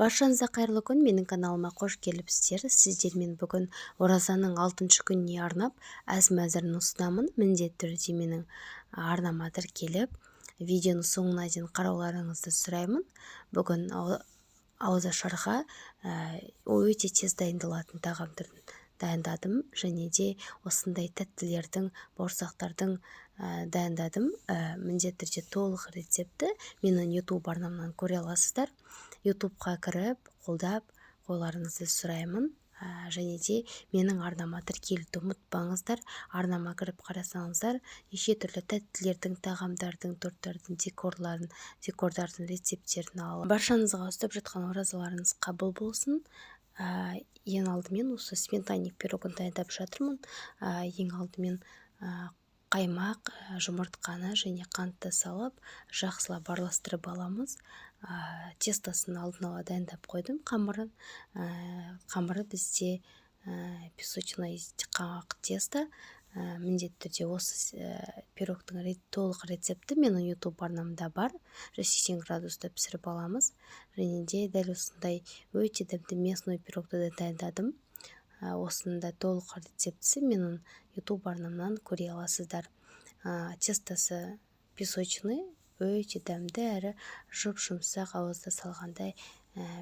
Баршаңызға қайырлы күн, менің каналыма қош келіпсіздер. Сіздермен бүгін оразаның 6-шы күніне арнап әз-мәзірін ұсынамын. Міндетті түрде менің арнама тіркеліп, видеоны соңына дейін қарауларыңызды сұраймын. Бүгін ауызашарға өте тез дайындалатын тағам түрін дайындадым, және де осындай тәттілердің, бауырсақтардың дайындадым. Міндетті түрде толық рецепті менің YouTube арнамнан көре аласыздар. YouTube-қа кіріп, қолдап қойларыңызды сұраймын. Және де менің арнама тіркелуді ұмытпаңыздар. Арнама кіріп қарасаңыздар, неше түрлі тәттілердің, тағамдардың, торттардың, декордардың рецептерін алып. Баршаңызға ұстап жатқан оразаларыңыз қабыл болсын. Ең алдымен осы сметанник пирогын дайындап жатырмын. Ең алдымен қаймақ, жұмыртқаны және қантты салып, жақсылап араластырып аламыз. Тестосын алдын ала дайындап қойдым, қамырын. Қамыры бізде песочный қаңақ тесто. Міндетті түрде осы пирогтың толық рецепті менің YouTube арнамда бар. 180 градуста пісіріп аламыз. Және де дәл осындай өте дәмді мясной пирогты да дайындадым. Осында толық рецептісі менің YouTube арнамнан көре аласыздар. Тестосы песочный, өте дәмді әрі жұп-жұмсақ, ауызда салғандай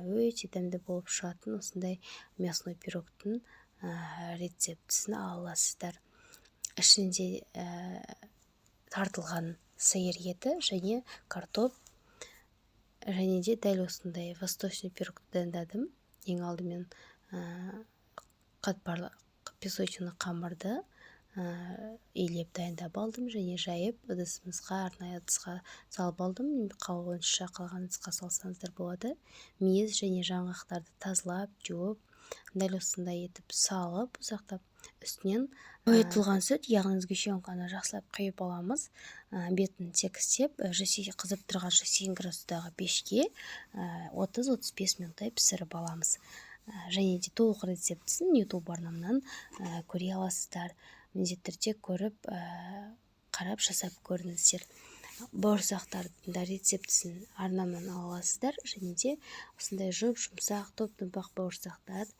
өте дәмді болып шығатын осындай мясной пирогтың рецептісін аласыздар. Ішінде тартылған сиыр еті және картоп, және де дәл осындай восточный пирогты дайындадым. Ең алдымен қатпарлы песочный қамырды илеп дайындап алдым және жайып ыдысымызға, арнайы ыдысқа салып алдым. Қалғанша қалған ыдысқа салсаңыздар болады. Мейіз және жаңғақтарды тазалап, жуып, дәл осындай етіп салып, ұсақтап, үстінен қойытылған сүт, яғни сгущенканы жақсылап құйып аламыз. Бетін тегістеп, қызып тұрған 180 градустағы пешке 30-35 минуттай пісіріп аламыз. Және де толық рецептісін YouTube арнамнан көре аласыздар. Міндетті түрде көріп, қарап жасап көріңіздер. Бауырсақтардың да рецептісін арнамнан аласыздар. Және де осындай жұп-жұмсақ, топ-томпақ бауырсақтар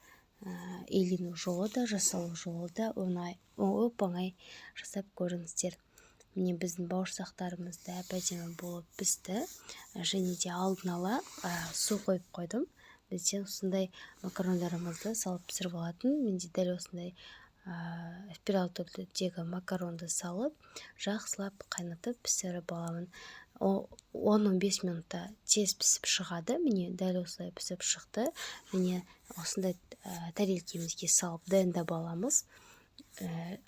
илену жолы да, жасалу жолы да оп-оңай жасап көріңіздер. Міне біздің бауырсақтарымыз да әп-әдемі болып пісті. Және де алдын ала су қойып қойдым. Бізде осындай макарондарымызды салып пісіріп алатын. Менде дәл осындай спираль түрдегі макаронды салып, жақсылап қайнатып пісіріп аламын. 10-15 минутта тез пісіп шығады. Міне дәл осылай пісіп шықты. Және осындай тәрелкемізге салып дайындап аламыз.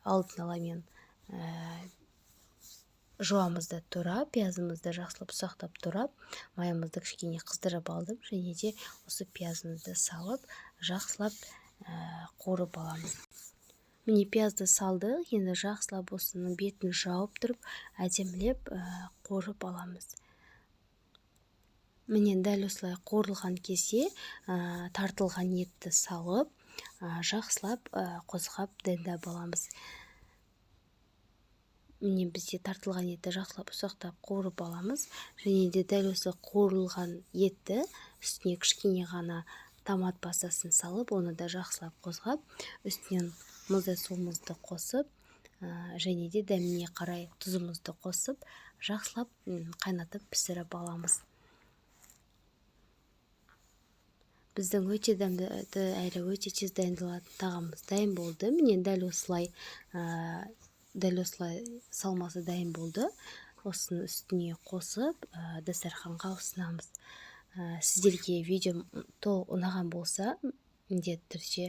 Алдын ала мен жуамызды турап, пиязымызды жақсылап ұсақтап турап, майымызды кішкене қыздырып алдым. Және де осы пиязымызды салып, жақсылап қуырып аламыз. Міне пиязды салдық, енді жақсылап осының бетін жауып тұрып, әдемілеп қуырып аламыз. Міне дәл осылай қуырылған кезде тартылған етті салып, жақсылап қозғап дайындап аламыз. Міне бізде тартылған етті жақсылап ұсақтап қуырып аламыз. Және де дәл осы қуырылған етті үстіне кішкене ғана томат пастасын салып, оны да жақсылап қозғап, үстінен мұздай суымызды қосып, және де дәміне қарай тұзымызды қосып, жақсылап қайнатып пісіріп аламыз. Біздің өте дәмді әрі өте тез дайындалатын тағамымыз дайын болды. Міне дәл осылай салмасы дайын болды. Осының үстіне қосып, дастарханға ұсынамыз. Сіздерге видеом толық ұнаған болса, міндетті түрде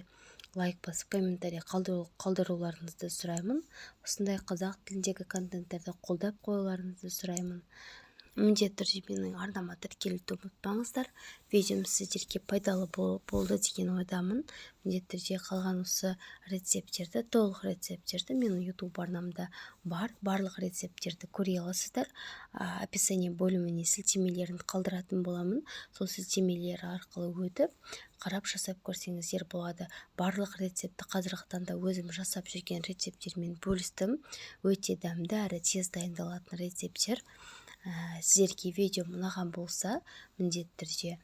лайк басып, комментарий қалдыруларыңызды сұраймын. Осындай қазақ тіліндегі контенттерді қолдап қоюларыңызды сұраймын. Міндетті түрде менің арнама тіркелуді ұмытпаңыздар. Видеом сіздерге пайдалы болды деген ойдамын. Міндетті түрде қалған осы рецептерді, толық рецептерді менің YouTube арнамда бар. Барлық рецептерді көре аласыздар. Описание бөліміне сілтемелерін қалдыратын боламын. Сол сілтемелер арқылы өтіп, қарап жасап көрсеңіздер болады. Барлық рецепті қазіргі таңда өзім жасап жүрген рецептермен бөлістім. Өте дәмді әрі тез дайындалатын рецептер. Сіздерге видео ұнаған болса, міндетті түрде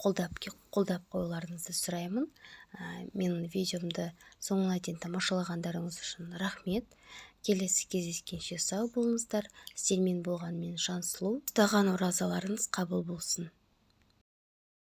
қолдап қоюларыңызды сұраймын. Менің видеомды соңына дейін тамашалағандарыңыз үшін рахмет. Келесі кездескенше сау болыңыздар. Сіздермен болған мен Жансұлу. Ұстаған оразаларыңыз қабыл болсын.